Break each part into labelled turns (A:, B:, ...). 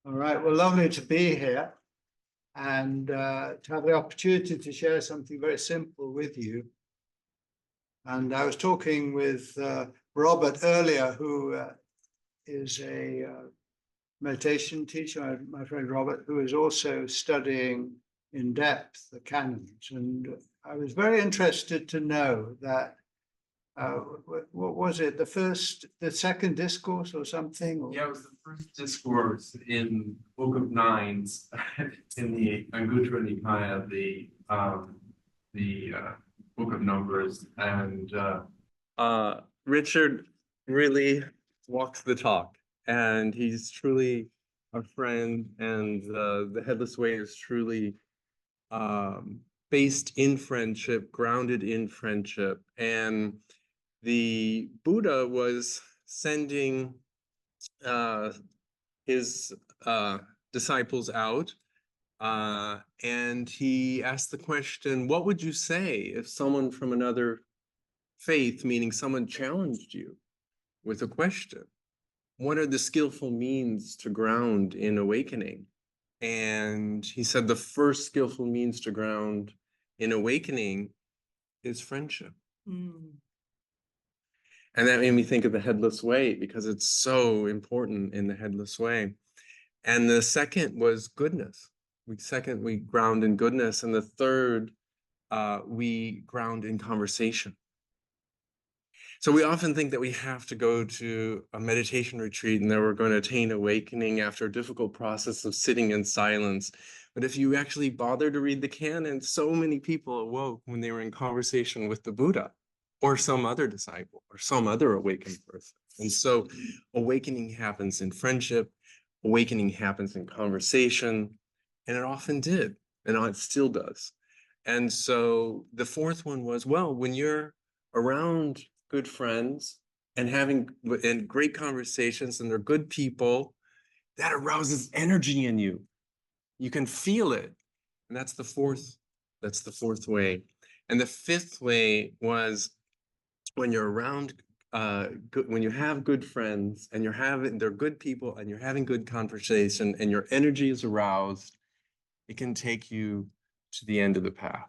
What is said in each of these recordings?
A: All right, well, lovely to be here and to have the opportunity to share something very simple with you. And I was talking with Robert earlier, who is a meditation teacher, my friend Robert, who is also studying in depth the canons. And I was very interested to know that what was it? The second discourse or something? Or?
B: Yeah, it was the first discourse in Book of Nines in the Anguttara Nikaya, the Book of Numbers, and Richard really walks the talk, and he's truly a friend, and the Headless Way is truly based in friendship, grounded in friendship, and the Buddha was sending his disciples out, and he asked the question, what would you say if someone from another faith, meaning someone challenged you with a question? What are the skillful means to ground in awakening? And he said the first skillful means to ground in awakening is friendship. And that made me think of the Headless Way, because it's so important in the Headless Way. And the second was goodness. We ground in goodness. And the third, we ground in conversation. So we often think that we have to go to a meditation retreat and that we're going to attain awakening after a difficult process of sitting in silence. But if you actually bother to read the canon, so many people awoke when they were in conversation with the Buddha, or some other disciple, or some other awakened person. And so awakening happens in friendship, awakening happens in conversation, and it often did, and it still does. And so the fourth one was, well, when you're around good friends and having great conversations, and they're good people, that arouses energy in you. You can feel it. And that's the fourth way. And the fifth way was, when you're around when you have good friends and they're good people and you're having good conversation and your energy is aroused, it can take you to the end of the path.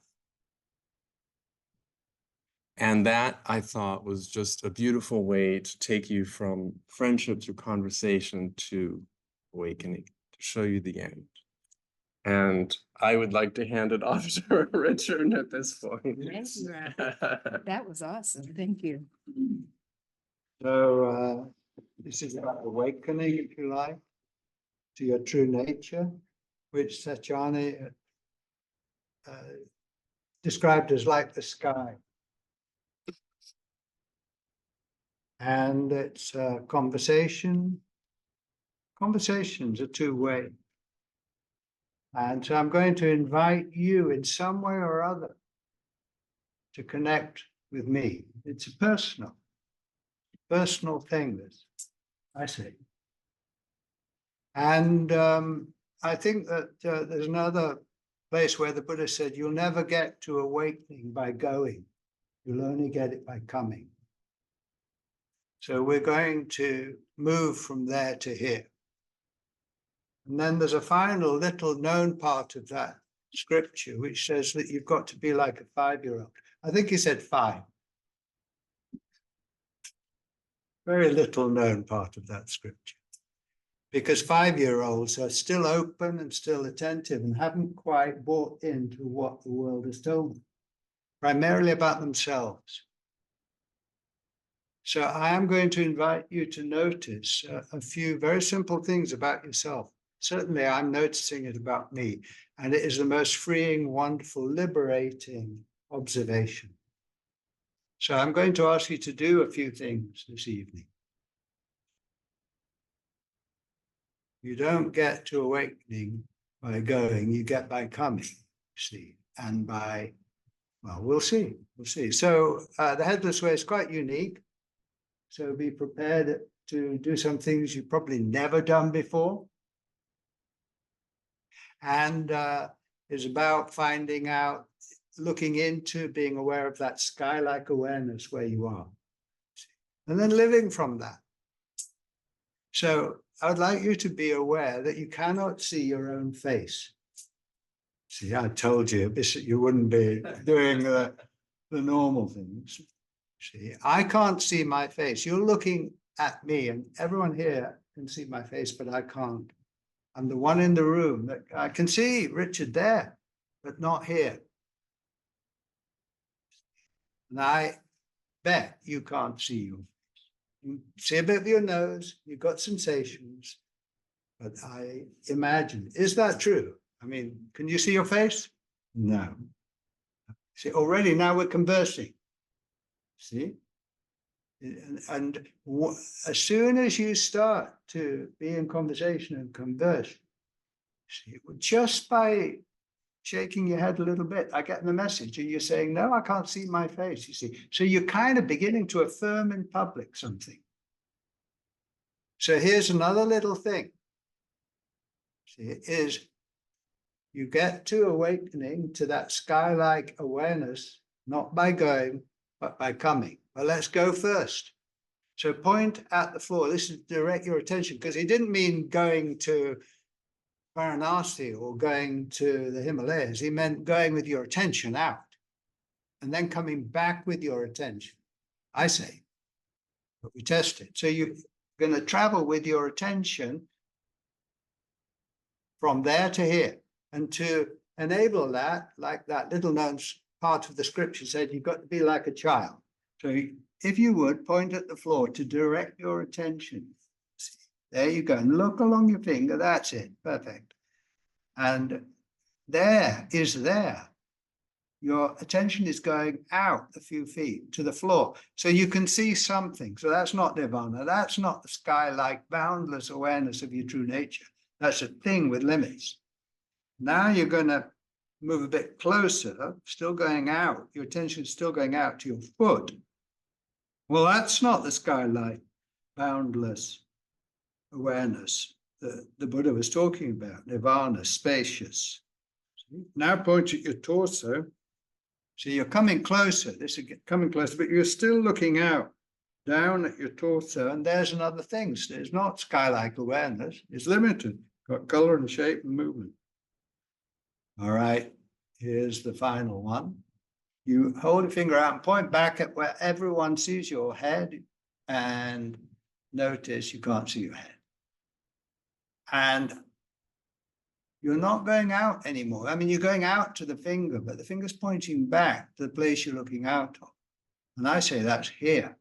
B: And that, I thought, was just a beautiful way to take you from friendship to conversation to awakening, to show you the end. And I would like to hand it off to Richard at this point.
C: Yes, that was awesome. Thank you.
A: So this is about awakening, if you like, to your true nature, which Sachani described as like the sky. And it's conversation. Conversations are two-way. And so I'm going to invite you in some way or other to connect with me. It's a personal thing, this, I say. And I think that there's another place where the Buddha said, you'll never get to awakening by going. You'll only get it by coming. So we're going to move from there to here. And then there's a final little known part of that scripture, which says that you've got to be like a 5-year-old. I think he said 5. Very little known part of that scripture. Because 5-year-olds are still open and still attentive and haven't quite bought into what the world has told them, primarily about themselves. So I am going to invite you to notice a few very simple things about yourself. Certainly, I'm noticing it about me, and it is the most freeing, wonderful, liberating observation. So I'm going to ask you to do a few things this evening. You don't get to awakening by going, you get by coming, you see, and by, well, we'll see. So the Headless Way is quite unique. So be prepared to do some things you've probably never done before. And is about finding out, looking into, being aware of that sky-like awareness where you are. And then living from that. So I would like you to be aware that you cannot see your own face. See, I told you, you wouldn't be doing the normal things. See, I can't see my face. You're looking at me, and everyone here can see my face, but I can't. I'm the one in the room that I can see Richard there, but not here. And I bet you can't see your face. You see a bit of your nose, you've got sensations, but I imagine, is that true? I mean, can you see your face? No. See, already now we're conversing. See? And as soon as you start to be in conversation and converse, see, just by shaking your head a little bit, I get the message, and you're saying, no, I can't see my face, you see. So you're kind of beginning to affirm in public something. So here's another little thing. See, is you get to awakening to that sky-like awareness, not by going, but by coming. But let's go first. So point at the floor. This is direct your attention, because he didn't mean going to Varanasi or going to the Himalayas. He meant going with your attention out and then coming back with your attention. I say, but we test it. So you're going to travel with your attention from there to here. And to enable that, like that little known part of the scripture said, you've got to be like a child. So if you would, point at the floor to direct your attention. There you go. And look along your finger. That's it. Perfect. And there is there. Your attention is going out a few feet to the floor. So you can see something. So that's not nirvana. That's not the sky-like boundless awareness of your true nature. That's a thing with limits. Now you're going to move a bit closer, still going out. Your attention is still going out to your foot. Well, that's not the sky-like, boundless awareness that the Buddha was talking about, nirvana, spacious. Now point at your torso. So you're coming closer. This is coming closer, but you're still looking out, down at your torso. And there's another thing. So it's not sky-like awareness. It's limited. Got color and shape and movement. All right, here's the final one. You hold a finger out and point back at where everyone sees your head, and notice you can't see your head. And you're not going out anymore. I mean, you're going out to the finger, but the finger's pointing back to the place you're looking out of. And I say that's here.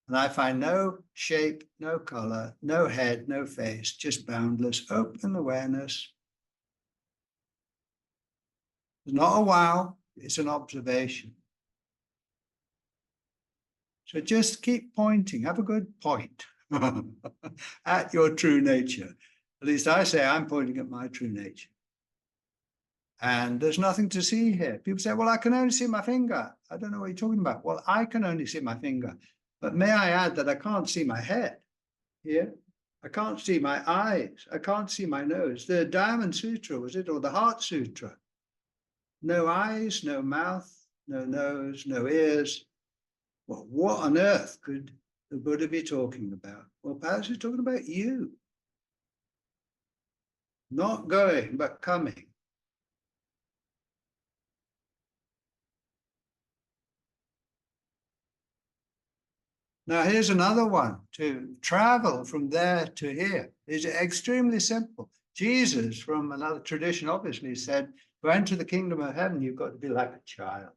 A: And I find no shape, no color, no head, no face, just boundless, open awareness. It's not a wow, it's an observation. So just keep pointing, have a good point at your true nature. At least I say I'm pointing at my true nature. And there's nothing to see here. People say, well, I can only see my finger. I don't know what you're talking about. Well, I can only see my finger. But may I add that I can't see my head here. I can't see my eyes. I can't see my nose. The Diamond Sutra, was it, or the Heart Sutra? No eyes, no mouth, no nose, no ears. Well, what on earth could the Buddha be talking about? Well, perhaps he's talking about you. Not going, but coming. Now, here's another one. To travel from there to here is extremely simple. Jesus, from another tradition, obviously said, to enter the kingdom of heaven, you've got to be like a child.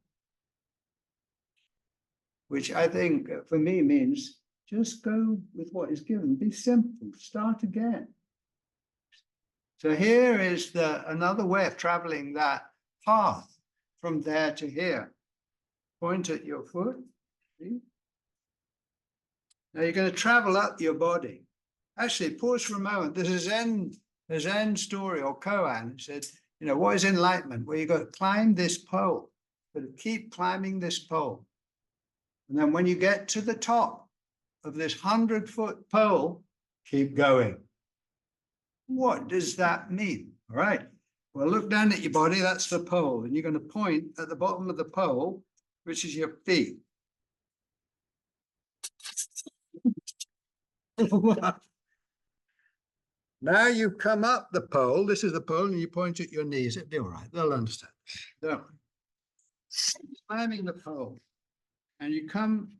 A: Which I think, for me, means just go with what is given. Be simple. Start again. So here is another way of traveling that path from there to here. Point at your foot. See? Now you're going to travel up your body. Actually, pause for a moment. There's a Zen story, or koan. It said, you know, what is enlightenment? Well, you've got to climb this pole, but keep climbing this pole. And then when you get to the top of this 100-foot pole, keep going. What does that mean? All right. Well, look down at your body. That's the pole. And you're going to point at the bottom of the pole, which is your feet. Now you come up the pole. This is the pole, and you point at your knees. It'll be all right. They'll understand. Don't worry. Climbing the pole, and you come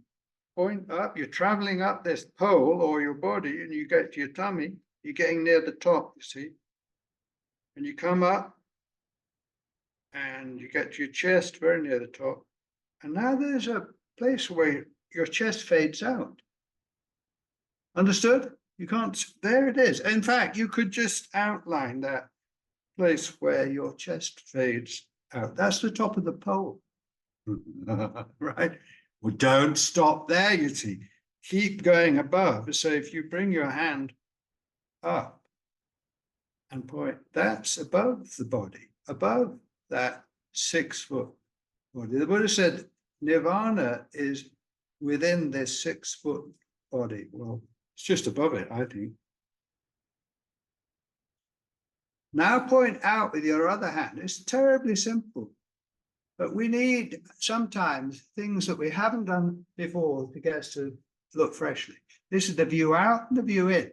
A: point up. You're traveling up this pole or your body, and you get to your tummy. You're getting near the top, you see. And you come up, and you get to your chest, very near the top. And now there's a place where your chest fades out. Understood? You can't, there it is. In fact, you could just outline that place where your chest fades out. That's the top of the pole. Right? Well, don't stop there, you see. Keep going above. So if you bring your hand up and point, that's above the body, above that 6 foot body. The Buddha said nirvana is within this 6 foot body. Well, it's just above it, I think. Now point out with your other hand. It's terribly simple, but we need sometimes things that we haven't done before to get us to look freshly. This is the view out and the view in.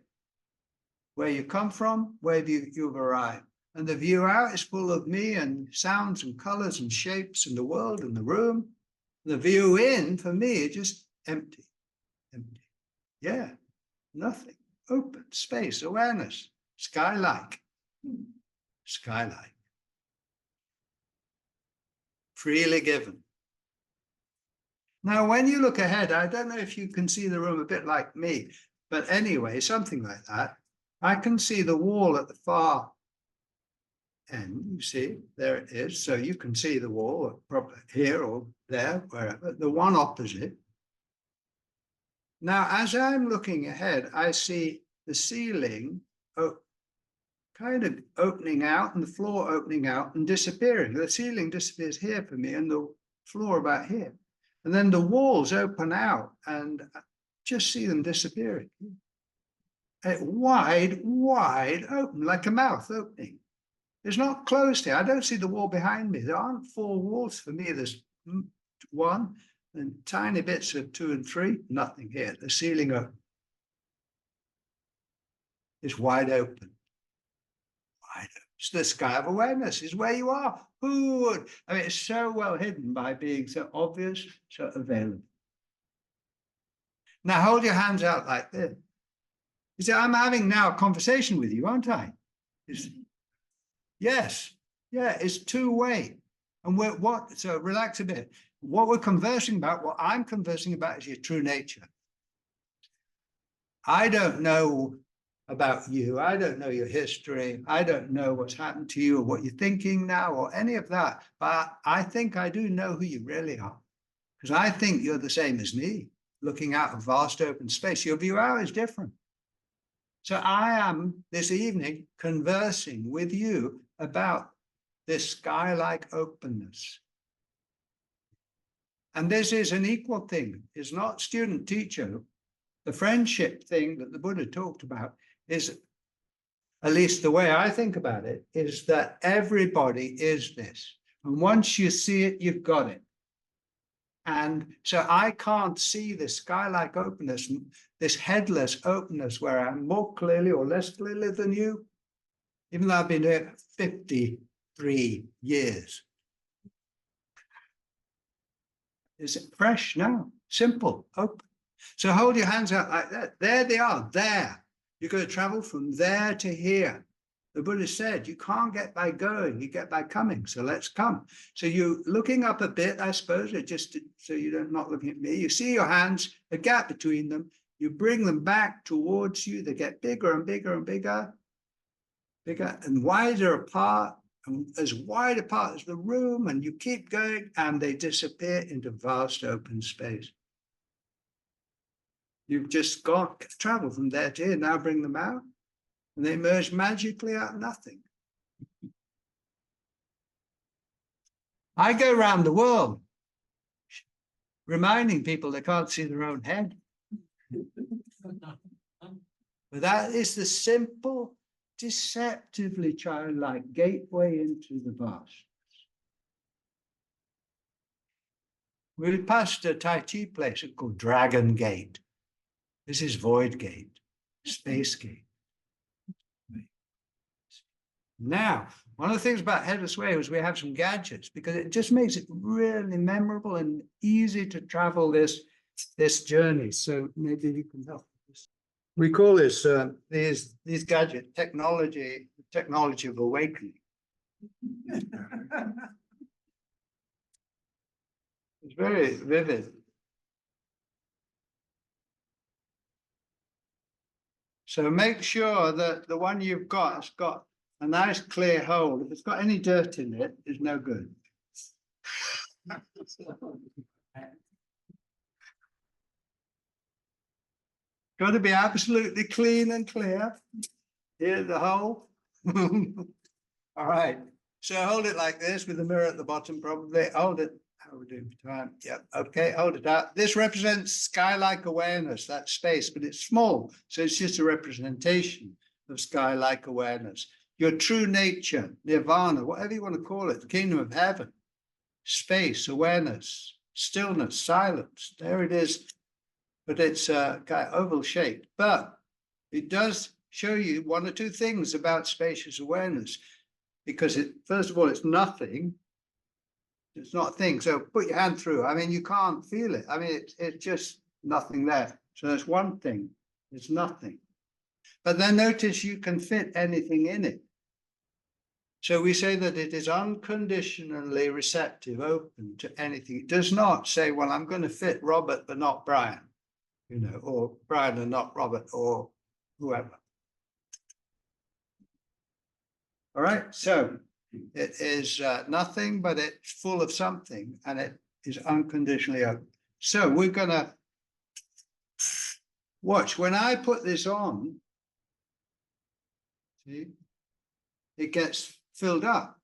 A: Where you come from, where you've arrived. And the view out is full of me and sounds and colors and shapes and the world and the room. The view in, for me, is just empty, empty. Yeah, nothing, open, space, awareness, sky-like, sky-like. Freely given. Now, when you look ahead, I don't know if you can see the room a bit like me, but anyway, something like that. I can see the wall at the far end. You see, there it is. So you can see the wall here or there, wherever, the one opposite. Now, as I'm looking ahead, I see the ceiling kind of opening out and the floor opening out and disappearing. The ceiling disappears here for me and the floor about here. And then the walls open out and I just see them disappearing. Wide, wide open, like a mouth opening. It's not closed here. I don't see the wall behind me. There aren't 4 walls for me. There's 1 and tiny bits of 2 and 3. Nothing here. The ceiling open. It's wide open. Wide open. It's the sky of awareness. Is where you are. Who would? I mean, it's so well hidden by being so obvious, so available. Now hold your hands out like this. You see, I'm having now a conversation with you, aren't I? Yes. Yeah, it's two-way. And so relax a bit. What we're conversing about, what I'm conversing about is your true nature. I don't know about you. I don't know your history. I don't know what's happened to you or what you're thinking now or any of that. But I think I do know who you really are. Because I think you're the same as me, looking out of vast open space. Your view out is different. So I am this evening conversing with you about this sky-like openness. And this is an equal thing. It's not student-teacher. The friendship thing that the Buddha talked about is, at least the way I think about it, is that everybody is this. And once you see it, you've got it. And so I can't see this sky-like openness, this headless openness where I'm more clearly or less clearly than you, even though I've been here 53 years. It's fresh now, simple, open. So hold your hands out like that. There they are, there. You're going to travel from there to here. The Buddha said, you can't get by going, you get by coming. So let's come. So you're looking up a bit, I suppose, just so you're not looking at me. You see your hands, a gap between them. You bring them back towards you. They get bigger and bigger and bigger, bigger and wider apart, and as wide apart as the room. And you keep going and they disappear into vast open space. You've just traveled from there to here. Now bring them out. And they emerge magically out of nothing. I go around the world reminding people they can't see their own head. But that is the simple, deceptively childlike gateway into the vast. We passed a Tai Chi place called Dragon Gate. This is Void Gate, Space Gate. Now, one of the things about Headless Way is we have some gadgets because it just makes it really memorable and easy to travel this journey. So maybe you can help with this. We call this these gadget technology of awakening. It's very vivid. So make sure that the one you've got has got a nice clear hole. If it's got any dirt in it, it's no good. Got to be absolutely clean and clear. Here's the hole. All right. So hold it like this with the mirror at the bottom, probably. Hold it. How are we doing for time? Yep. Okay. Hold it out. This represents sky-like awareness, that space, but it's small. So it's just a representation of sky-like awareness. Your true nature, nirvana, whatever you want to call it, the kingdom of heaven, space, awareness, stillness, silence. There it is. But it's kind of oval shaped. But it does show you one or two things about spacious awareness, because first of all, it's nothing. It's not a thing. So put your hand through. I mean, you can't feel it. I mean, it's just nothing there. So that's one thing. It's nothing. But then notice you can fit anything in it. So we say that it is unconditionally receptive, open to anything. It does not say, well, I'm going to fit Robert, but not Brian, you know, or Brian and not Robert, or whoever. All right, so it is nothing, but it's full of something, and it is unconditionally open. So we're going to watch. When I put this on, see, it gets filled up.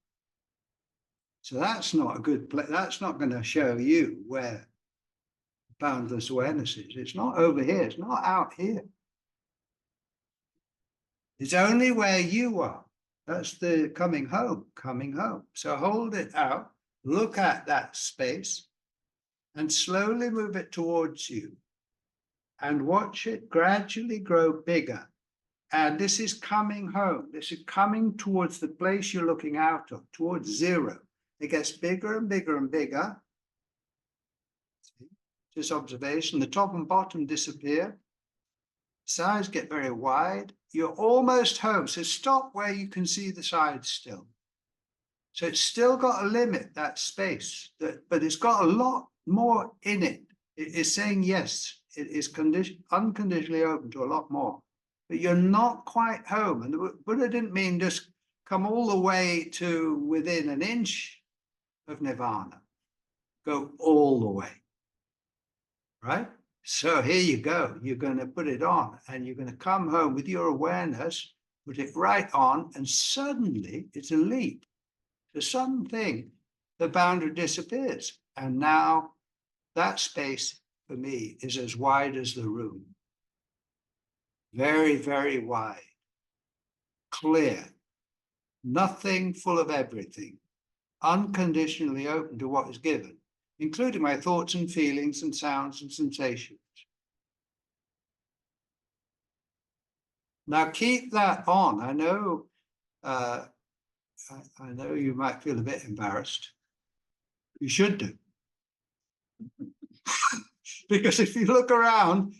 A: So that's not a good place. That's not going to show you where boundless awareness is. It's not over here. It's not out here. It's only where you are. That's the coming home, coming home. So hold it out, look at that space, and slowly move it towards you. And watch it gradually grow bigger. And this is coming home. This is coming towards the place you're looking out of, towards zero. It gets bigger and bigger and bigger. Just observation. The top and bottom disappear. Sides get very wide. You're almost home. So stop where you can see the sides still. So it's still got a limit, that space, but it's got a lot more in it. It is saying yes, it is unconditionally open to a lot more. But you're not quite home. And the Buddha didn't mean just come all the way to within an inch of nirvana. Go all the way. Right? So here you go. You're going to put it on, and you're going to come home with your awareness, put it right on, and suddenly it's a leap to something. The boundary disappears. And now that space for me is as wide as the room. Very, very wide. Clear. Nothing full of everything. Unconditionally open to what is given, including my thoughts and feelings and sounds and sensations. Now keep that on. I know you might feel a bit embarrassed. You should do. Because if you look around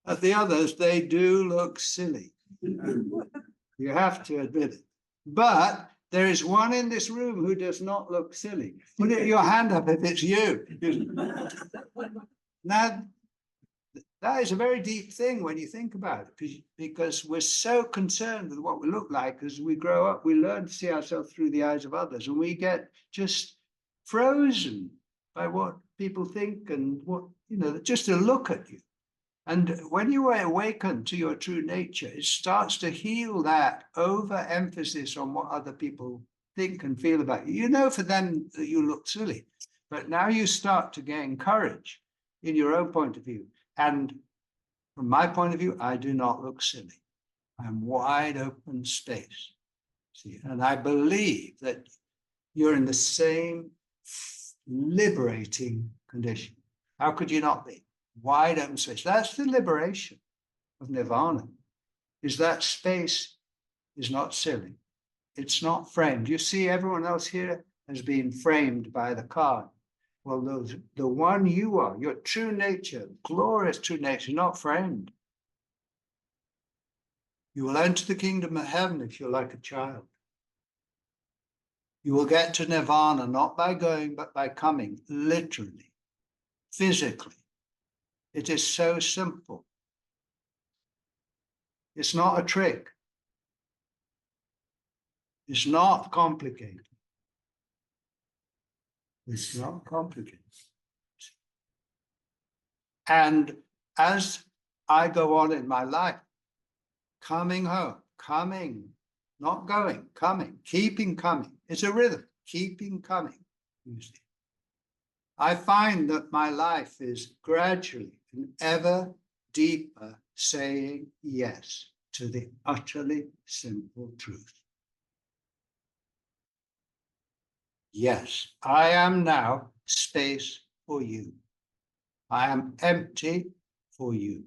A: at the others, they do look silly. You have to admit it. But there is one in this room who does not look silly. Put your hand up if it's you. Now, that is a very deep thing when you think about it, because we're so concerned with what we look like. As we grow up, we learn to see ourselves through the eyes of others, and we get just frozen by what people think and what, you know, just to look at you. And when you awaken to your true nature, it starts to heal that overemphasis on what other people think and feel about you. You know, for them that you look silly, but now you start to gain courage in your own point of view. And from my point of view, I do not look silly. I'm wide open space. See, and I believe that you're in the same liberating condition. How could you not be? Wide open space. That's the liberation of nirvana, is that space is not silly. It's not framed. You see, everyone else here has been framed by the card. Well, the one you are, your true nature, glorious true nature, not framed. You will enter the kingdom of heaven if you're like a child. You will get to nirvana, not by going, but by coming, literally, physically. It is so simple. It's not a trick. It's not complicated. It's not complicated. And as I go on in my life, coming home, coming, not going, coming, keeping coming. It's a rhythm, keeping coming, you see. I find that my life is gradually an ever deeper saying yes to the utterly simple truth. Yes, I am now space for you. I am empty for you,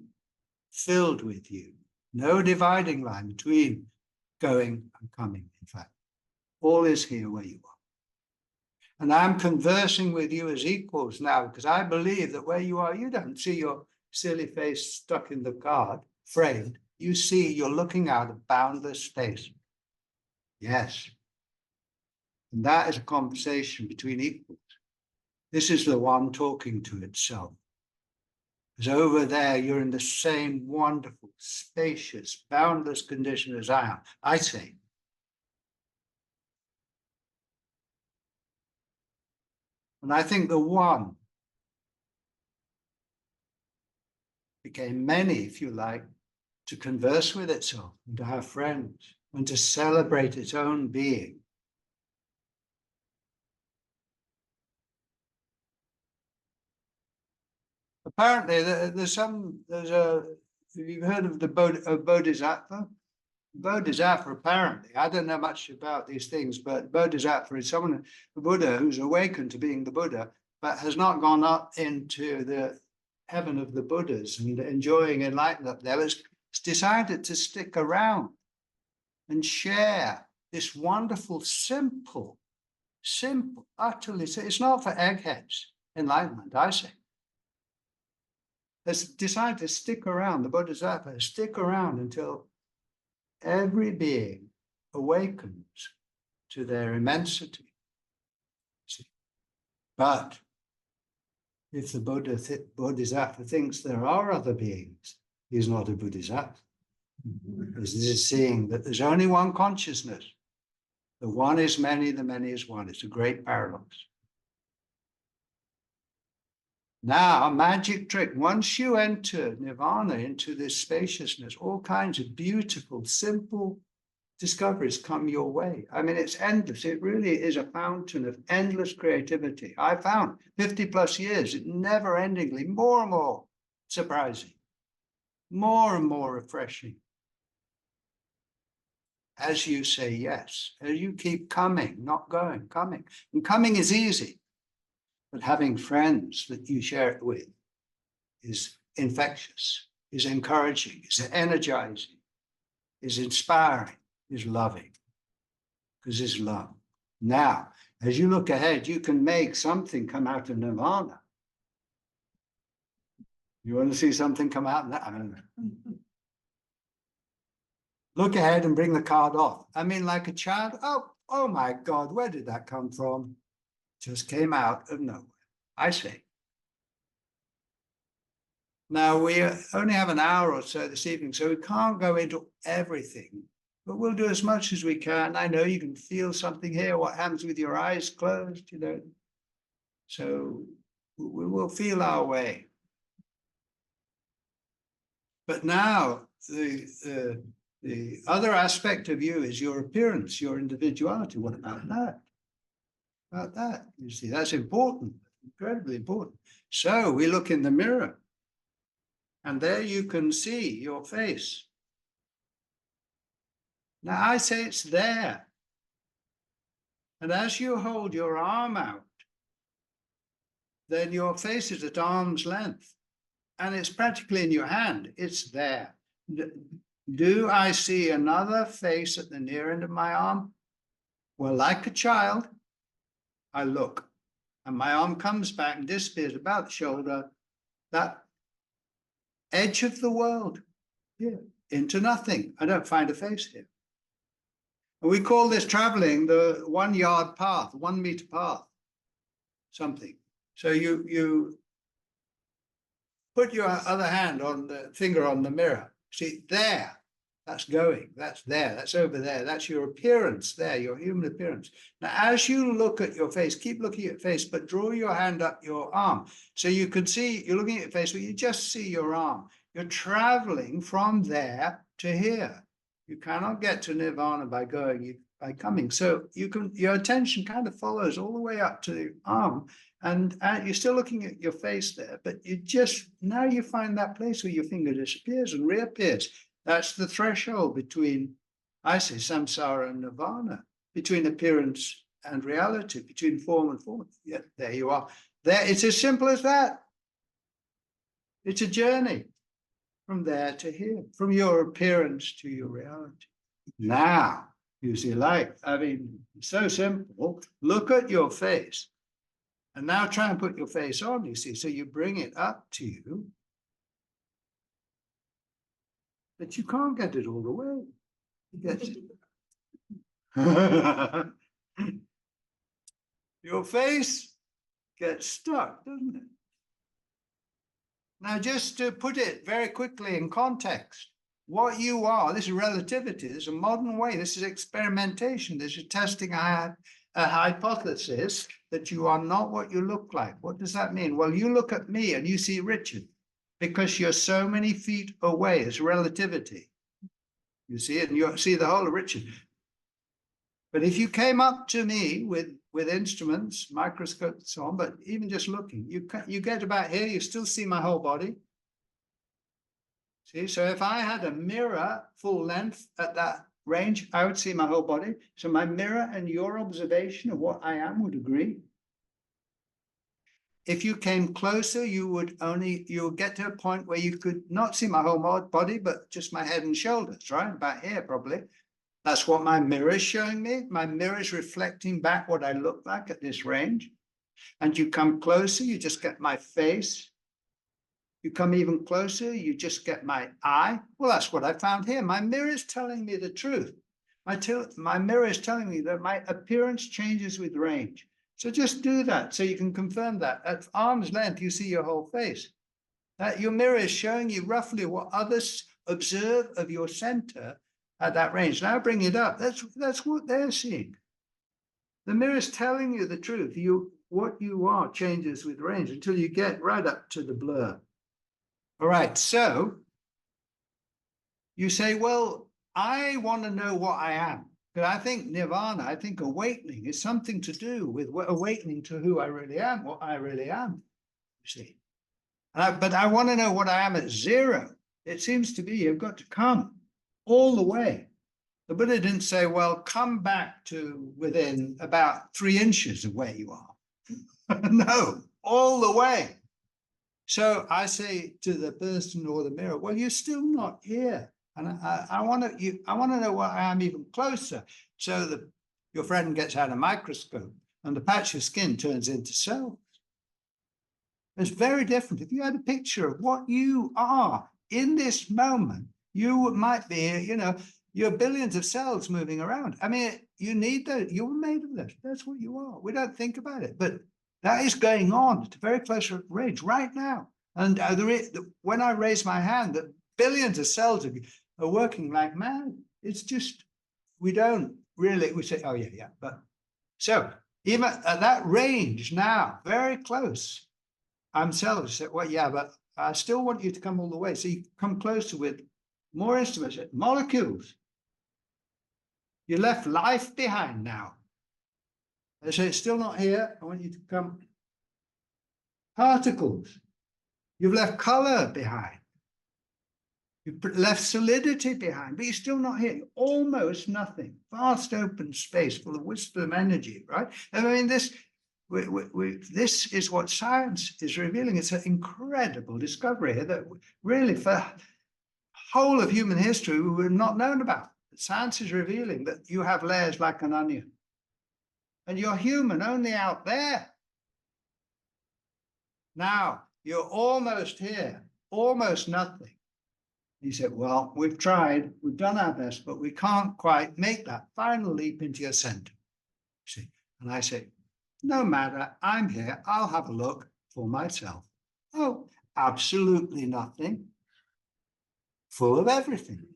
A: filled with you. No dividing line between going and coming, in fact. All is here where you are. And I'm conversing with you as equals now, because I believe that where you are, you don't see your silly face stuck in the card, framed. You see you're looking out of boundless space. Yes. And that is a conversation between equals. This is the one talking to itself. Because over there, you're in the same wonderful, spacious, boundless condition as I am. I say. And I think the one became many, if you like, to converse with itself and to have friends and to celebrate its own being. Apparently, you've heard of the Bodhisattva? Bodhisattva, apparently, I don't know much about these things, but Bodhisattva is someone, a Buddha who's awakened to being the Buddha, but has not gone up into the heaven of the Buddhas and enjoying enlightenment there, has decided to stick around and share this wonderful, simple, utterly, it's not for eggheads, enlightenment, I say. Has decided to stick around, the Bodhisattva, stick around until every being awakens to their immensity. But if the Bodhisattva thinks there are other beings, he's not a Bodhisattva. Because this is seeing that there's only one consciousness. The one is many, the many is one. It's a great paradox. Now, a magic trick. Once you enter nirvana, into this spaciousness, all kinds of beautiful, simple discoveries come your way. I mean, it's endless. It really is a fountain of endless creativity. I found 50 plus years, it never endingly, more and more surprising, more and more refreshing. As you say yes, as you keep coming, not going, coming. And coming is easy. But having friends that you share it with is infectious, is encouraging, is energizing, is inspiring, is loving, because it's love. Now, as you look ahead, you can make something come out of nirvana. You want to see something come out? I don't know. Look ahead and bring the card off. I mean, like a child, oh my God, where did that come from? Just came out of nowhere, I say. Now, we only have an hour or so this evening, so we can't go into everything, but we'll do as much as we can. I know you can feel something here, what happens with your eyes closed, you know. So we will feel our way. But now, the other aspect of you is your appearance, your individuality. What about that? About that, you see, that's important, incredibly important. So we look in the mirror, and there you can see your face. Now I say it's there. And as you hold your arm out, then your face is at arm's length, and it's practically in your hand. It's there. Do I see another face at the near end of my arm? Well, like a child, I look, and my arm comes back and disappears about the shoulder, that edge of the world, here, into nothing. I don't find a face here. And we call this traveling the 1 yard path, 1 meter path, something. So you put your other hand on the finger on the mirror. See, there, that's going, that's there, that's over there. That's your appearance there, your human appearance. Now, as you look at your face, keep looking at your face, but draw your hand up your arm. So you can see, you're looking at your face, but you just see your arm. You're traveling from there to here. You cannot get to nirvana by by coming. So you can, your attention kind of follows all the way up to the arm, and you're still looking at your face there, but you just, now you find that place where your finger disappears and reappears. That's the threshold between, I say, samsara and nirvana, between appearance and reality, between form and form. Yeah, there you are. There, it's as simple as that. It's a journey from there to here, from your appearance to your reality. Now, you see, like, I mean, so simple. Look at your face. And now try and put your face on, you see. So you bring it up to you. But you can't get it all the way. Your face gets stuck, doesn't it? Now, just to put it very quickly in context, what you are, this is relativity, this is a modern way, this is experimentation, this is testing a hypothesis that you are not what you look like. What does that mean? Well, you look at me and you see Richard because you're so many feet away. It's relativity. You see it, and you see the whole of Richard. But if you came up to me with instruments, microscopes, and so on, but even just looking, you get about here, you still see my whole body. See, so if I had a mirror full length at that range, I would see my whole body. So my mirror and your observation of what I am would agree. If you came closer, you would get to a point where you could not see my whole body, but just my head and shoulders, right? About here, probably. That's what my mirror is showing me. My mirror is reflecting back what I look like at this range. And you come closer, you just get my face. You come even closer, you just get my eye. Well, that's what I found here. My mirror is telling me the truth. My mirror is telling me that my appearance changes with range. So just do that so you can confirm that. At arm's length, you see your whole face. Your mirror is showing you roughly what others observe of your center at that range. Now bring it up. That's what they're seeing. The mirror is telling you the truth. What you are changes with range until you get right up to the blur. All right, so you say, well, I want to know what I am. But I think nirvana, I think awakening is something to do with awakening to who I really am, what I really am, you see. But I want to know what I am at zero. It seems to be you've got to come all the way. The Buddha didn't say, well, come back to within about 3 inches of where you are. No, all the way. So I say to the person or the mirror, well, you're still not here. And I want to know what I am even closer. So your friend gets out a microscope and the patch of skin turns into cells. It's very different. If you had a picture of what you are in this moment, you might be, you're billions of cells moving around. I mean, you need that. You're made of this. That's what you are. We don't think about it, but that is going on at a very close range right now. And when I raise my hand, the billions of cells are working like mad. It's just, we say, oh yeah. But so even at that range now, very close, I'm selfish. Well, yeah, but I still want you to come all the way. So you come closer with more instruments, molecules. You left life behind now. They say it's still not here. I want you to come. Particles. You've left color behind. You've left solidity behind, but you're still not here. Almost nothing. Vast open space full of wisdom energy, right? I mean, this is what science is revealing. It's an incredible discovery here that really for whole of human history we would not known about. Science is revealing that you have layers like an onion. and you're human only out there. Now you're almost here, almost nothing. He said, well, we've tried, we've done our best, but we can't quite make that final leap into your center. See? And I say, no matter, I'm here, I'll have a look for myself. Oh, absolutely nothing. Full of everything.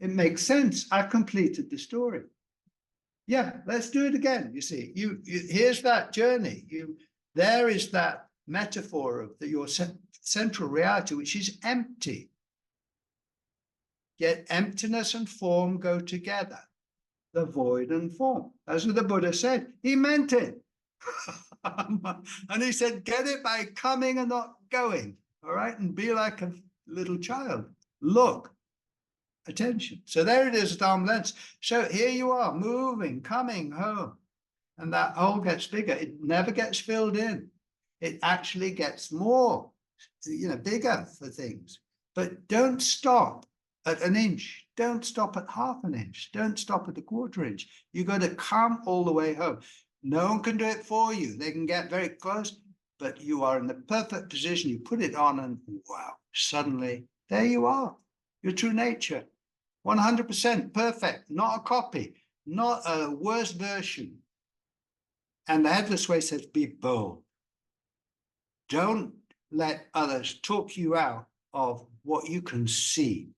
A: It makes sense. I've completed the story. Yeah, let's do it again. You see, here's that journey. There is that metaphor of your central reality, which is empty. Yet emptiness and form go together. The void and form. As the Buddha said, he meant it. And he said, get it by coming and not going. All right, and be like a little child. Look, attention. So there it is at arm's length. So here you are, moving, coming home. And that hole gets bigger. It never gets filled in. It actually gets more, bigger for things. But don't stop at an inch. Don't stop at half an inch. Don't stop at a quarter inch. You've got to come all the way home. No one can do it for you. They can get very close, but you are in the perfect position. You put it on and wow, suddenly there you are. Your true nature. 100% perfect, not a copy, not a worse version. And the headless way says, be bold. Don't let others talk you out of what you can see.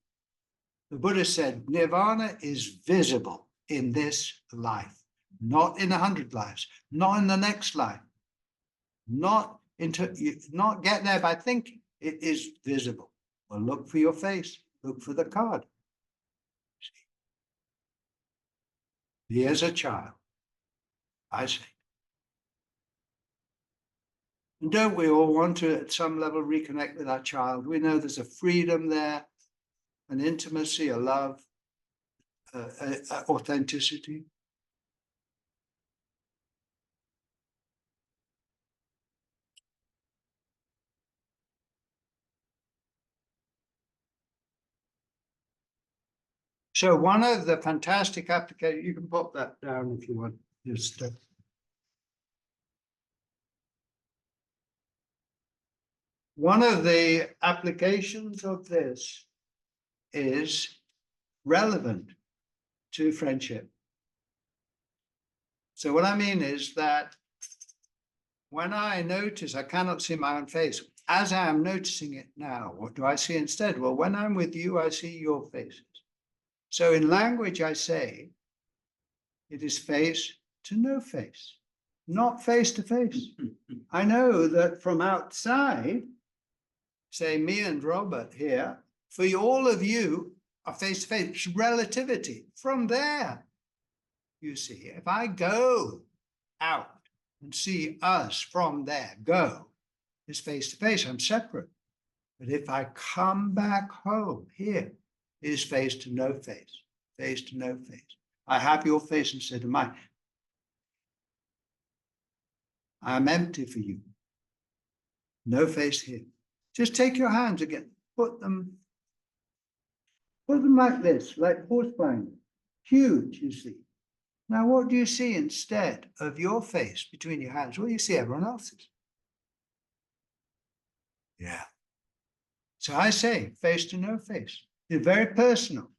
A: The Buddha said, Nirvana is visible in this life, not in 100 lives, not in the next life, not get there by thinking. It is visible. Well, look for your face, look for the card. Be as a child, I say. And don't we all want to, at some level, reconnect with our child? We know there's a freedom there, an intimacy, a love, authenticity. So one of the fantastic applications, you can pop that down if you want. Just one of the applications of this is relevant to friendship. So what I mean is that when I notice I cannot see my own face, as I am noticing it now, what do I see instead? Well, when I'm with you, I see your faces. So in language, I say, it is face to no face, not face to face. I know that from outside, say me and Robert here, for all of you are face to face, it's relativity. From there, you see, if I go out and see us from there, go, is face to face, I'm separate. But if I come back home here, is face to no face, face to no face. I have your face instead of mine. I'm empty for you. No face here. Just take your hands again, put them like this, like horse binding. Huge, you see. Now, what do you see instead of your face between your hands? Well, you see everyone else's. Yeah. So I say face to no face. It's very personal.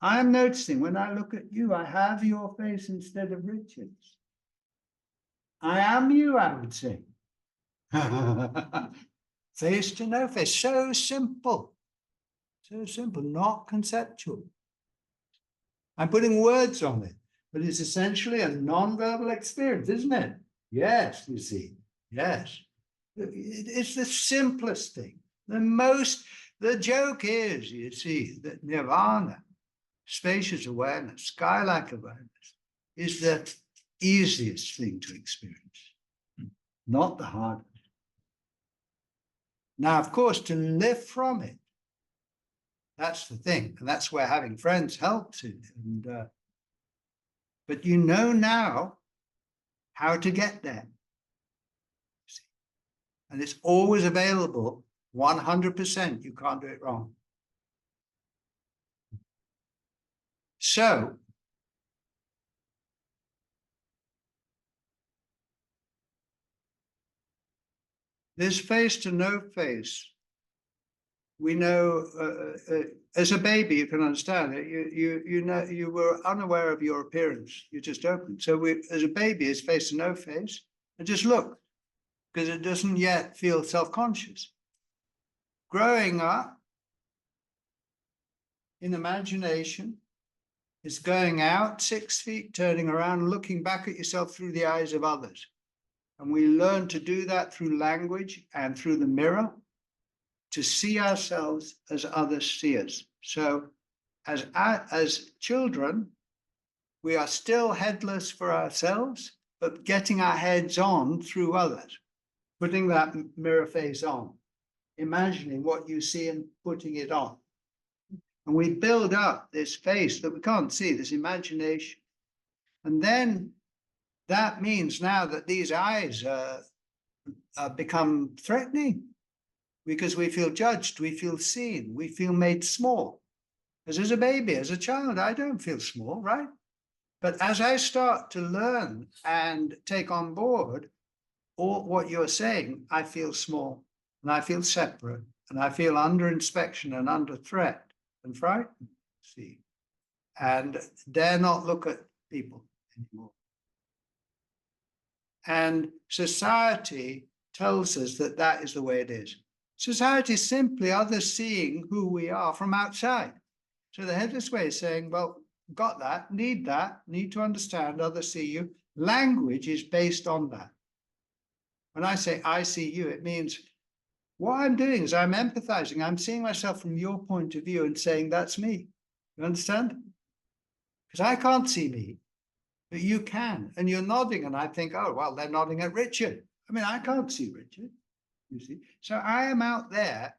A: I'm noticing when I look at you, I have your face instead of Richard's. I am you, I would say. Face to no face. So simple. So simple, not conceptual. I'm putting words on it, but it's essentially a non-verbal experience, isn't it? Yes, you see. Yes. It's the simplest thing. The joke is, you see, that nirvana, spacious awareness, sky-like awareness, is the easiest thing to experience, not the hardest. Now, of course, to live from it, that's the thing, and that's where having friends helps it. But you know now how to get there. And it's always available, 100%, you can't do it wrong. So, This face to no face. We know as a baby, you can understand it. You know, you were unaware of your appearance. You just opened. So as a baby, it's face to no face, and just look, because it doesn't yet feel self-conscious. Growing up in imagination is going out 6 feet, turning around, looking back at yourself through the eyes of others. And we learn to do that through language and through the mirror, to see ourselves as others see us. So as children, we are still headless for ourselves, but getting our heads on through others, putting that mirror face on, imagining what you see and putting it on. And we build up this face that we can't see, this imagination. And then that means now that these eyes become threatening, because we feel judged, we feel seen, we feel made small. As a baby, as a child, I don't feel small, right? But as I start to learn and take on board all what you're saying, I feel small, and I feel separate, and I feel under inspection and under threat and frightened, see, and dare not look at people anymore. And society tells us that that is the way it is. Society is simply others seeing who we are from outside. So the headless way is saying, well, got that, need to understand others see you. Language is based on that. When I say I see you, it means what I'm doing is I'm empathizing. I'm seeing myself from your point of view and saying, that's me. You understand? Because I can't see me, but you can. And you're nodding, and I think, oh, well, they're nodding at Richard. I mean, I can't see Richard. You see, so I am out there,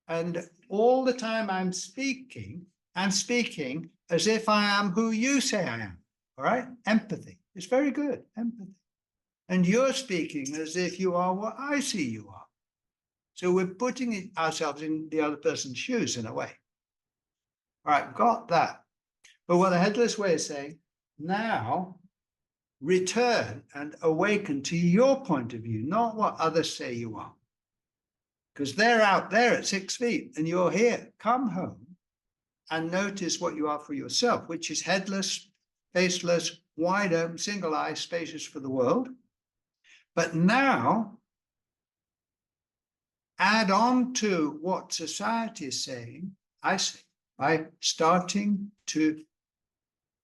A: and all the time I'm speaking as if I am who you say I am. All right, empathy. It's very good, empathy. And you're speaking as if you are what I see you are. So we're putting ourselves in the other person's shoes in a way. All right, got that. But what the headless way is saying, now return and awaken to your point of view, not what others say you are. Because they're out there at 6 feet and you're here. Come home and notice what you are for yourself, which is headless, faceless, wide open, single eye, spacious for the world. But now, add on to what society is saying, I say, by starting to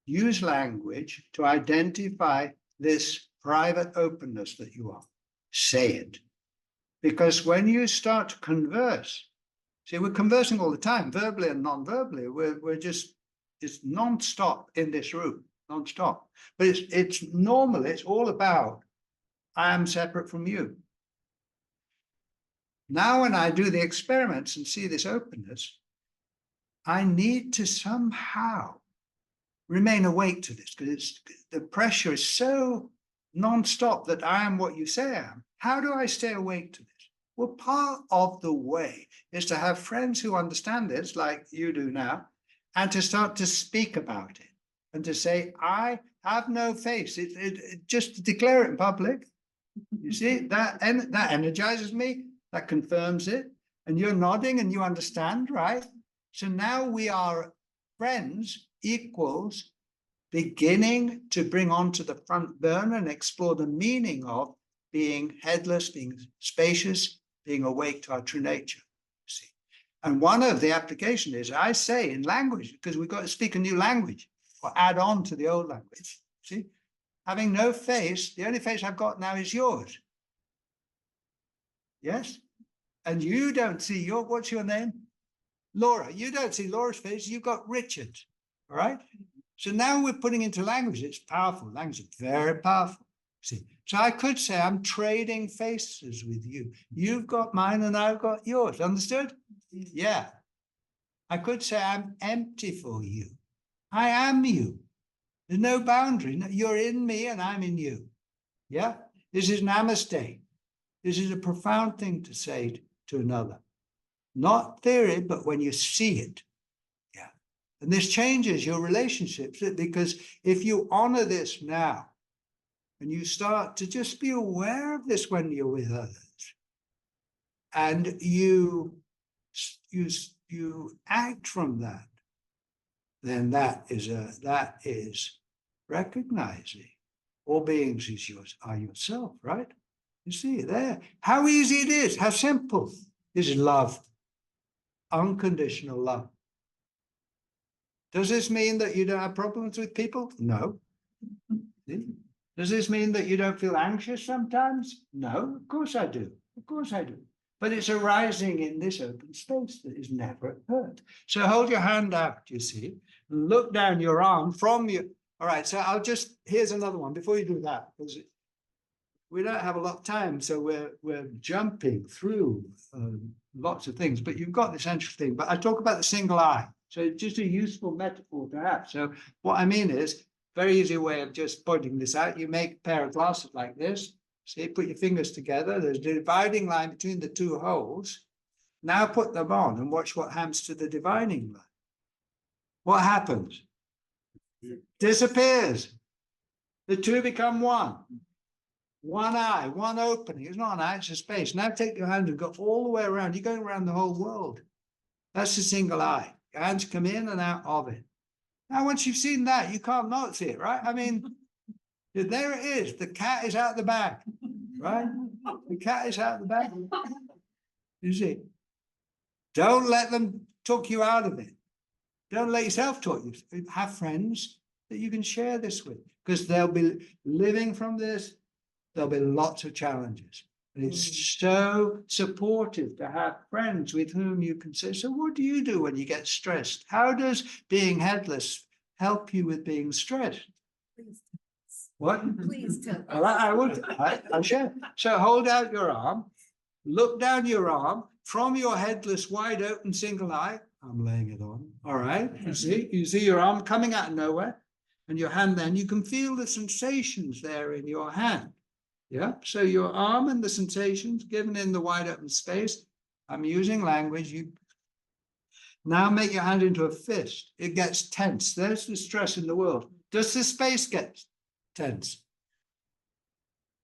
A: use language to identify this private openness that you are. Say it. Because when you start to converse, see, we're conversing all the time, verbally and non-verbally. We're just non-stop in this room, non-stop. But it's normal, it's all about, I am separate from you. Now, when I do the experiments and see this openness, I need to somehow remain awake to this, because the pressure is so non-stop that I am what you say I am. How do I stay awake to this? Well, part of the way is to have friends who understand this, like you do now, and to start to speak about it and to say, I have no face. Just to declare it in public. You see, that energizes me, that confirms it, and you're nodding and you understand, right? So now we are friends, equals, beginning to bring onto the front burner and explore the meaning of being headless, being spacious, being awake to our true nature. See? And one of the applications is, I say in language, because we've got to speak a new language or add on to the old language. See, having no face, the only face I've got now is yours. Yes? And you don't see what's your name? Laura. You don't see Laura's face, you've got Richard. All right? So now we're putting into language. It's powerful. Language is very powerful. See, so I could say I'm trading faces with you. You've got mine and I've got yours. Understood? Yeah. I could say I'm empty for you. I am you. There's no boundary. You're in me and I'm in you. Yeah. This is namaste. This is a profound thing to say to another. Not theory, but when you see it. Yeah. And this changes your relationships, because if you honor this now, and you start to just be aware of this when you're with others, and you act from that, then that is recognizing all beings is are yourself, right? You see there how easy it is, how simple is love, unconditional love. Does this mean that you don't have problems with people? No. Does this mean that you don't feel anxious sometimes? No, of course I do. Of course I do. But it's arising in this open space that is never hurt. So hold your hand out, you see, and look down your arm from you. All right, so here's another one before you do that, because we don't have a lot of time, so we're jumping through lots of things, but you've got this interesting thing. But I talk about the single eye. So just a useful metaphor to have. So what I mean is, very easy way of just pointing this out. You make a pair of glasses like this. See, put your fingers together. There's a dividing line between the two holes. Now put them on and watch what happens to the dividing line. What happens? Disappears. The two become one. One eye, one opening. It's not an eye, it's a space. Now take your hand and go all the way around. You're going around the whole world. That's the single eye. Your hands come in and out of it. Now, once you've seen that, you can't not see it, right? I mean, there it is. The cat is out the bag, right? The cat is out the bag. You see? Don't let them talk you out of it. Don't let yourself talk you. Have friends that you can share this with, because they'll be living from this. There'll be lots of challenges. And it's so supportive to have friends with whom you can say, so what do you do when you get stressed? How does being headless help you with being stressed?
C: Please.
A: What?
C: Please tell us.
A: I will. I'll share. So hold out your arm, look down your arm from your headless, wide open single eye. I'm laying it on. All right. You see your arm coming out of nowhere, and your hand. Then you can feel the sensations there in your hand. Yeah. So your arm and the sensations given in the wide open space. I'm using language. You now make your hand into a fist. It gets tense. There's the stress in the world. Does the space get tense?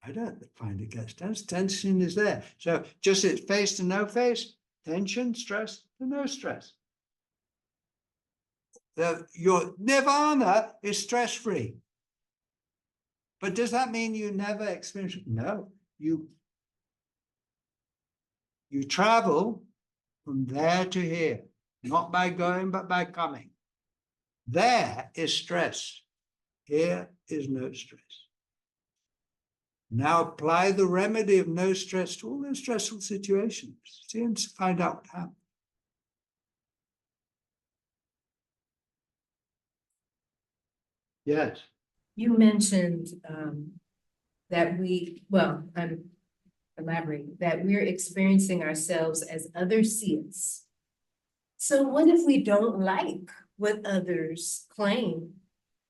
A: I don't find it gets tense. Tension is there. So just it's face to no face, tension, stress to no stress. Your nirvana is stress-free. But does that mean you never experience it? No. You travel from there to here, not by going, but by coming. There is stress. Here is no stress. Now apply the remedy of no stress to all those stressful situations. See and find out what happens. Yes.
D: You mentioned that I'm elaborating, that we're experiencing ourselves as others see us. So what if we don't like what others claim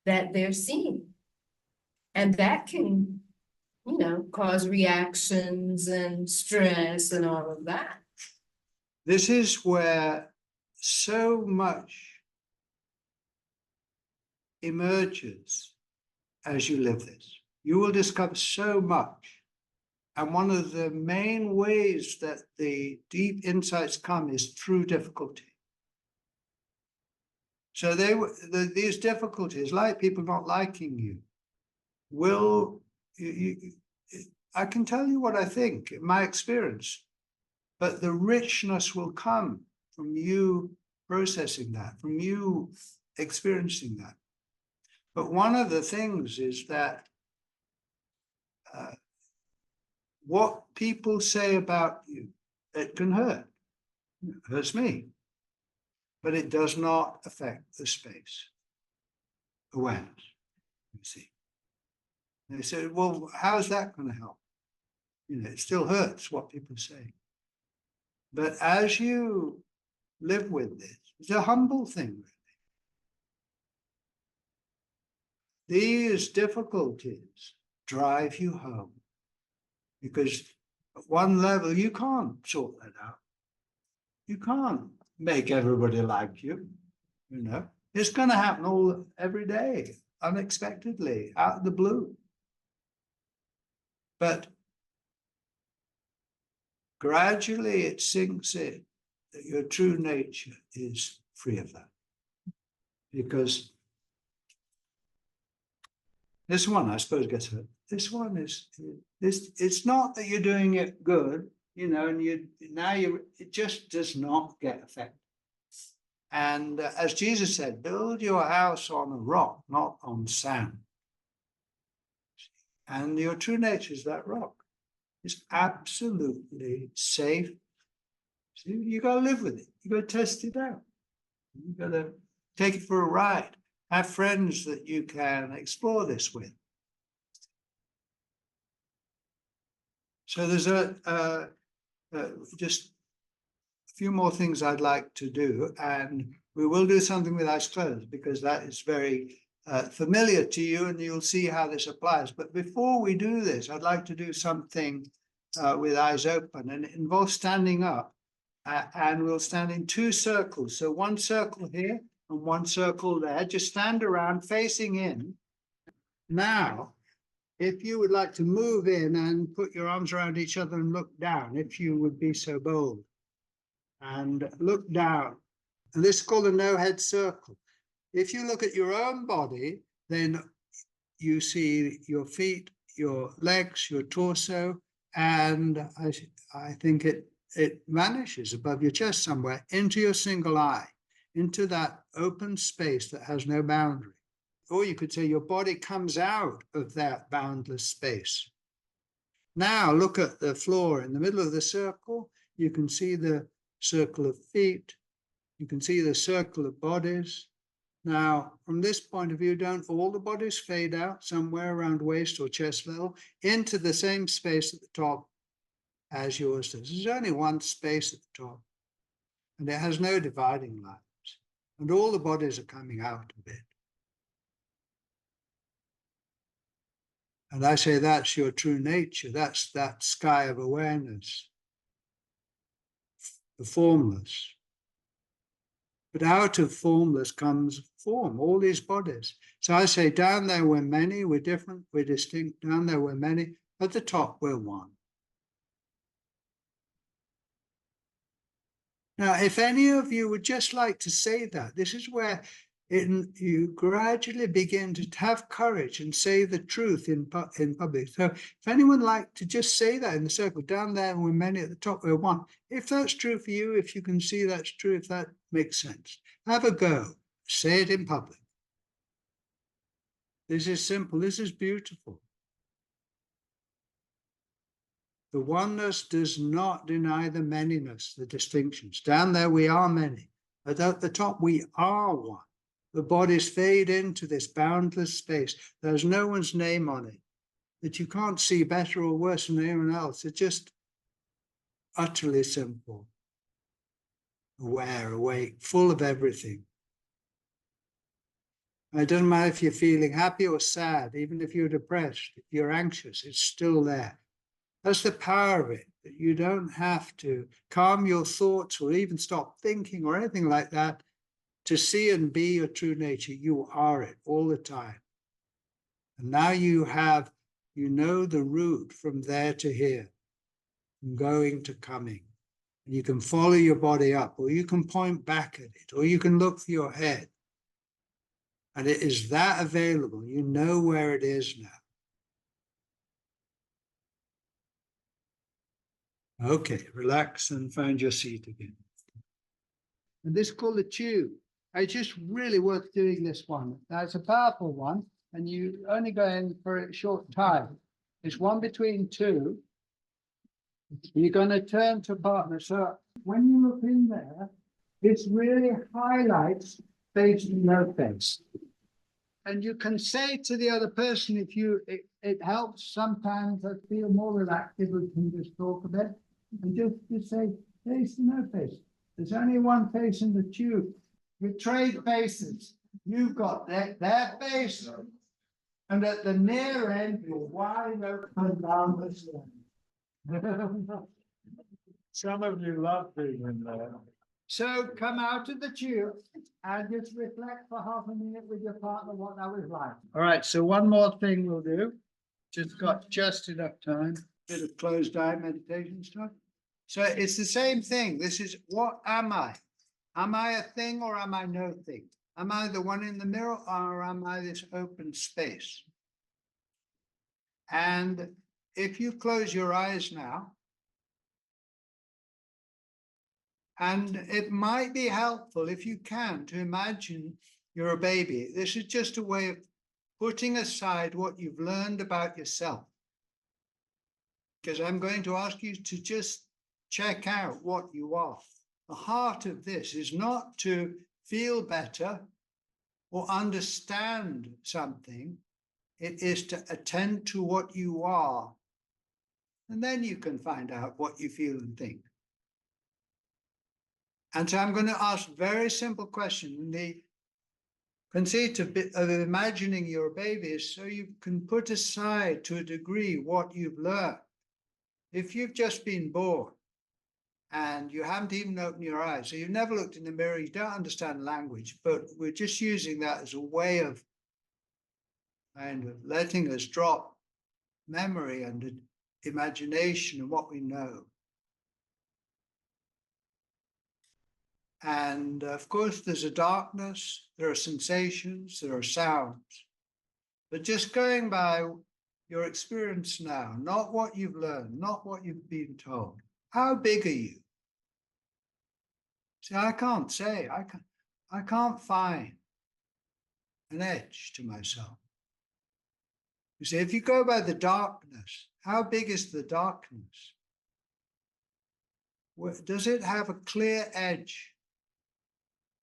D: that they're seeing? And that can, cause reactions and stress and all of that.
A: This is where so much emerges as you live this. You will discover so much. And one of the main ways that the deep insights come is through difficulty. So these difficulties, like people not liking you, I can tell you what I think, my experience, but the richness will come from you processing that, from you experiencing that. But one of the things is that what people say about you, it can hurt. It hurts me. But it does not affect the space. Awareness, you see. And they say, well, how's that going to help? It still hurts what people say. But as you live with this, it's a humble thing, really. These difficulties drive you home. Because at one level, you can't sort that out. You can't make everybody like you, It's going to happen every day, unexpectedly, out of the blue. But gradually it sinks in that your true nature is free of that. Because this one, I suppose, gets hurt. This one is this. It's not that you're doing it good, you know, and it just does not get affected. And as Jesus said, build your house on a rock, not on sand. And your true nature is that rock. It's absolutely safe. So you got to live with it. You got to test it out. You got to take it for a ride. Have friends that you can explore this with. So there's just a few more things I'd like to do, and we will do something with eyes closed because that is very familiar to you, and you'll see how this applies. But before we do this, I'd like to do something with eyes open, and it involves standing up, and we'll stand in two circles. So one circle here and one circle there. Just stand around facing in. Now, if you would like to move in and put your arms around each other and look down, if you would be so bold, and look down. And this is called a no-head circle. If you look at your own body, then you see your feet, your legs, your torso, and I think it vanishes above your chest somewhere into your single eye, into that open space that has no boundary. Or you could say your body comes out of that boundless space. Now look at the floor in the middle of the circle. You can see the circle of feet. You can see the circle of bodies. Now, from this point of view, don't all the bodies fade out somewhere around waist or chest level into the same space at the top as yours does? There's only one space at the top, and it has no dividing lines, and all the bodies are coming out of it. And I say that's your true nature. That's that sky of awareness, the formless. But out of formless comes form, all these bodies. So I say down there we're many, we're different, we're distinct. Down there we're many, at the top we're one. Now, if any of you would just like to say that, this is where you gradually begin to have courage and say the truth in public. So if anyone like to just say that in the circle, down there we're many, at the top we're one. If that's true for you, if you can see that's true, if that makes sense, have a go. Say it in public. This is simple. This is beautiful. The oneness does not deny the manyness, the distinctions. Down there we are many, but at the top we are one. The bodies fade into this boundless space. There's no one's name on it, that you can't see better or worse than anyone else. It's just utterly simple, aware, awake, full of everything. And it doesn't matter if you're feeling happy or sad, even if you're depressed, if you're anxious, it's still there. That's the power of it, that you don't have to calm your thoughts or even stop thinking or anything like that to see and be your true nature. You are it all the time. And now you know the route from there to here, from going to coming. And you can follow your body up, or you can point back at it, or you can look for your head. And it is that available. You know where it is now. Okay, relax and find your seat again. And this is called the tube. It's just really worth doing this one. Now, it's a powerful one, and you only go in for a short time. It's one between two. You're going to turn to partner. So when you look in there, this really highlights face and no face. And you can say to the other person, if it helps sometimes, I feel more relaxed if we can just talk a bit. And just say, face and no face. There's only one face in the tube. You trade faces. You've got their face. And at the near end, you're wide open down this end.
E: Some of you love being in there.
A: So come out of the tube and just reflect for half a minute with your partner what that was like. All right, so one more thing we'll do. Just got just enough time. Bit of closed eye meditation stuff. So it's the same thing. This is, what am I? Am I a thing or am I no thing? Am I the one in the mirror or am I this open space? And if you close your eyes now, and it might be helpful if you can to imagine you're a baby. This is just a way of putting aside what you've learned about yourself. Because I'm going to ask you to just check out what you are. The heart of this is not to feel better or understand something. It is to attend to what you are. And then you can find out what you feel and think. And so I'm going to ask a very simple question. The conceit of imagining you're a baby is so you can put aside to a degree what you've learned. If you've just been born and you haven't even opened your eyes, so you've never looked in the mirror, you don't understand language, but we're just using that as a way of kind of letting us drop memory and imagination and what we know. And of course, there's a darkness, there are sensations, there are sounds. But just going by your experience now, not what you've learned, not what you've been told. How big are you? See, I can't say, I can't find an edge to myself. You see, if you go by the darkness, how big is the darkness? Does it have a clear edge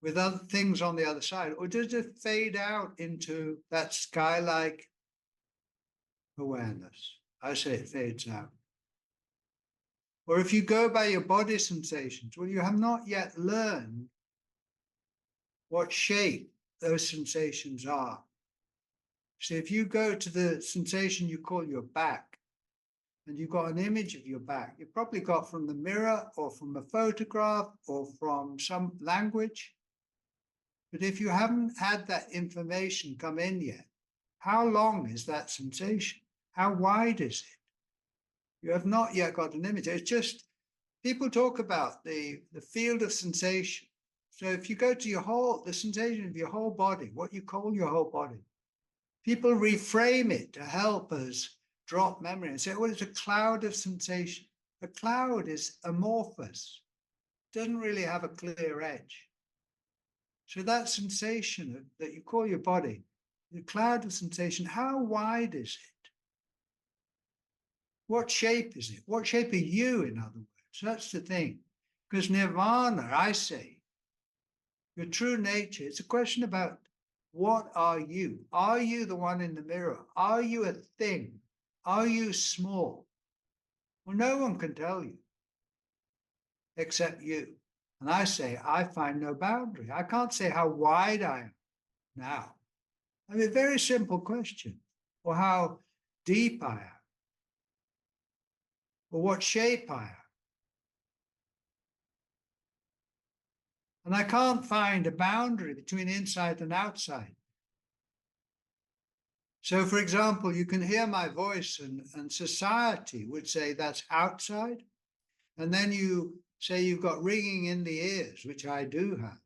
A: with other things on the other side, or does it fade out into that sky-like awareness? I say it fades out. Or if you go by your body sensations, well, you have not yet learned what shape those sensations are. So if you go to the sensation you call your back, and you've got an image of your back, you probably got from the mirror or from a photograph or from some language. But if you haven't had that information come in yet, how long is that sensation? How wide is it? You have not yet got an image. It's just, people talk about the field of sensation. So if you go to the sensation of your whole body, what you call your whole body, people reframe it to help us drop memory and say, well, it's a cloud of sensation. A cloud is amorphous, doesn't really have a clear edge. So that sensation that you call your body, the cloud of sensation, how wide is it? What shape is it? What shape are you, in other words? That's the thing. Because nirvana, I say, your true nature, it's a question about what are you? Are you the one in the mirror? Are you a thing? Are you small? Well, no one can tell you except you. And I say, I find no boundary. I can't say how wide I am now. I mean, a very simple question. Or how deep I am. Or what shape I am. And I can't find a boundary between inside and outside. So, for example, you can hear my voice and society would say that's outside. And then you say you've got ringing in the ears, which I do have,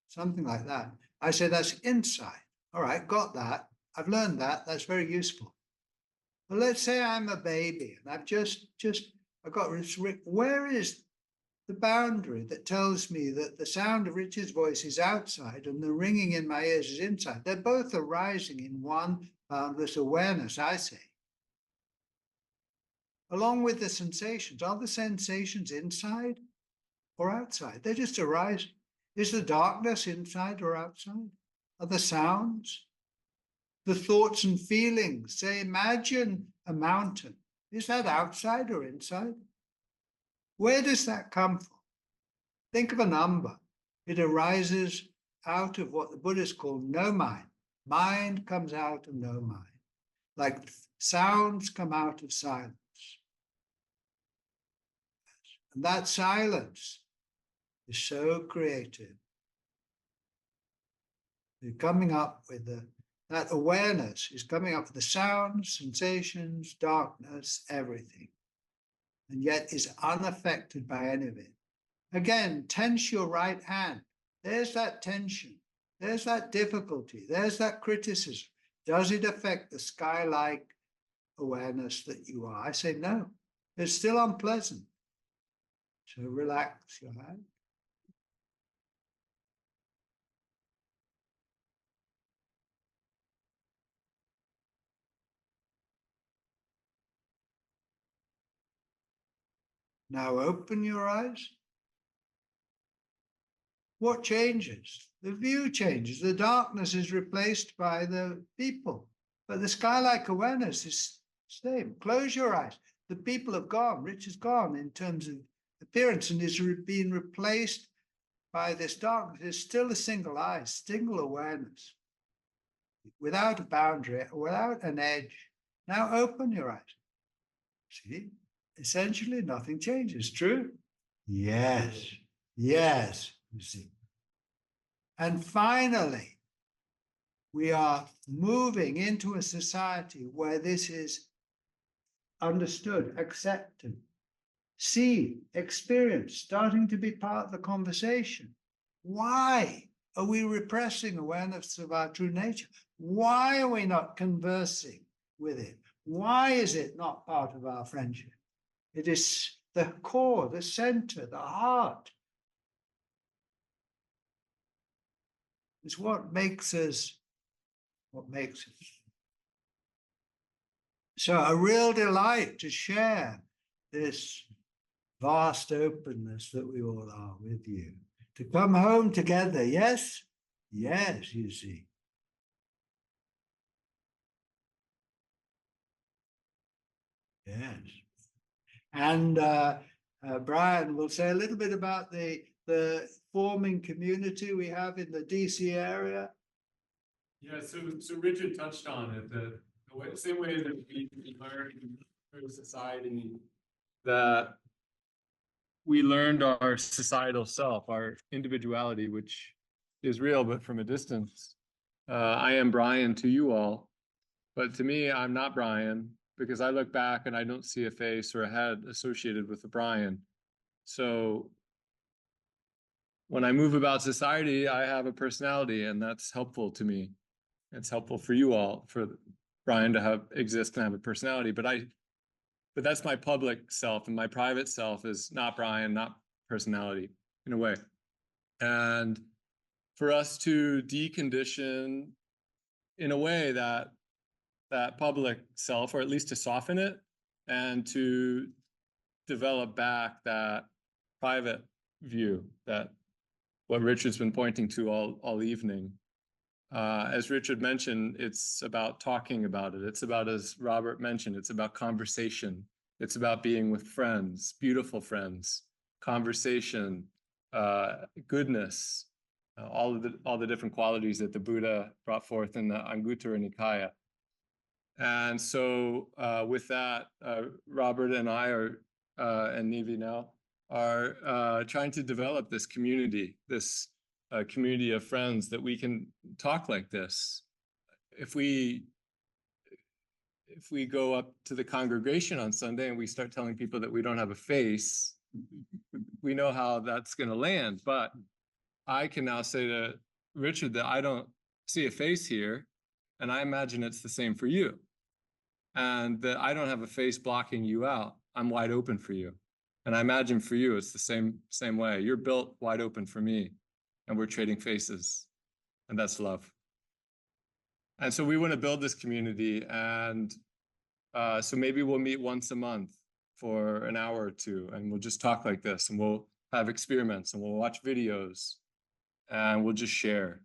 A: something like that. I say that's inside. All right, got that. I've learned that. That's very useful. But let's say I'm a baby and I've I've got this, where is the boundary that tells me that the sound of Richard's voice is outside and the ringing in my ears is inside? They're both arising in one boundless awareness, I say. Along with the sensations, are the sensations inside or outside? They just arise. Is the darkness inside or outside? Are the sounds? The thoughts and feelings? Say, imagine a mountain. Is that outside or inside? Where does that come from? Think of a number. It arises out of what the Buddhists call no mind. Mind comes out of no mind. Like sounds come out of silence. And that silence is so creative. You're coming up with that awareness is coming up with the sounds, sensations, darkness, everything. and yet is unaffected by any of it. Again, tense your right hand. There's that tension. There's that difficulty. There's that criticism. Does it affect the sky-like awareness that you are? I say no. It's still unpleasant. So relax your hand. Now open your eyes. What changes? The view changes. The darkness is replaced by the people. But the sky-like awareness is the same. Close your eyes. The people have gone. Rich is gone in terms of appearance and is being replaced by this darkness. There's still a single eye, single awareness, without a boundary, without an edge. Now open your eyes. See? Essentially, nothing changes. True? Yes. Yes. You see. And finally, we are moving into a society where this is understood, accepted, seen, experienced, starting to be part of the conversation. Why are we repressing awareness of our true nature? Why are we not conversing with it? Why is it not part of our friendship? It is the core, the center, the heart. It's what makes us. So a real delight to share this vast openness that we all are with you. To come home together, yes? Yes, you see. Yes. And Brian will say a little bit about the forming community we have in the DC area.
F: Yeah, so Richard touched on it, the same way that we learn through society, that we learned our societal self, our individuality, which is real, but from a distance. I am Brian to you all, but to me, I'm not Brian, because I look back and I don't see a face or a head associated with the Brian. So when I move about society, I have a personality, and that's helpful to me. It's helpful for you all, for Brian to exist and have a personality, but that's my public self, and my private self is not Brian, not personality in a way. And for us to decondition in a way that public self, or at least to soften it, and to develop back that private view, that what Richard's been pointing to all evening. As Richard mentioned, it's about talking about it. It's about, as Robert mentioned, it's about conversation. It's about being with friends, beautiful friends, conversation, goodness, all the different qualities that the Buddha brought forth in the Anguttara Nikaya. And so with that, Robert and I and Nivi now are trying to develop this community, this community of friends that we can talk like this. If we go up to the congregation on Sunday and we start telling people that we don't have a face, we know how that's going to land. But I can now say to Richard that I don't see a face here, and I imagine it's the same for you. And that I don't have a face blocking you out. I'm wide open for you. And I imagine for you, it's the same way. You're built wide open for me. And we're trading faces, and that's love. And so we want to build this community, and so maybe we'll meet once a month for an hour or two, and we'll just talk like this, and we'll have experiments, and we'll watch videos, and we'll just share.